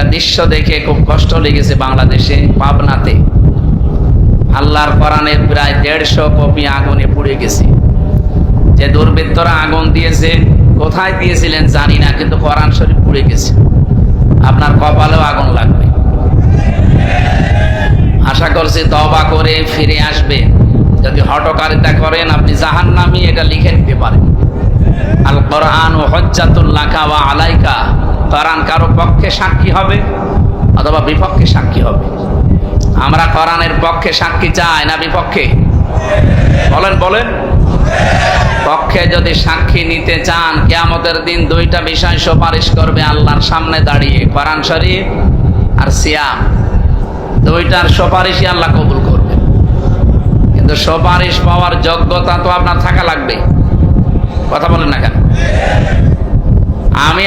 একটা দৃশ্য দেখে খুব কষ্ট লেগেছে বাংলাদেশে, পাবনাতে। আল্লাহর কোরআনের প্রায় 150 কপি আগুনে পুড়ে গেছে। যে দুর্বৃত্তরা আগুন দিয়েছে, কোথায় দিয়েছিলেন জানি না, কিন্তু কোরআন শরীফ পুড়ে গেছে। আপনার কপালেও আগুন লাগবে। আশা করছি তওবা করে ফিরে আসবে। যদি হঠকারিতা করেন আপনি জাহান্নামী, এটা লিখে নিতে পারেন। আল কোরআন হুজ্জাতুল লাকা ওয়া আলাইকা, কোরআন কারো পক্ষে সাক্ষী হবে অথবা বিপক্ষে সাক্ষী হবে। আমরা কোরআনের পক্ষে সাক্ষী চাই না বিপক্ষে? বলেন বলেন। পক্ষে যদি সাক্ষী নিতে চান, কিয়ামতের দিন দুইটা বিষয় সুপারিশ করবে আল্লাহর সামনে দাঁড়িয়ে, কোরআন শরীফ আর সিয়াম। দুইটার সুপারিশই আল্লাহ কবুল করবে। কিন্তু সুপারিশ পাওয়ার যোগ্যতা তো আপনার থাকা লাগবে। কথা বলেন না কেন? আমি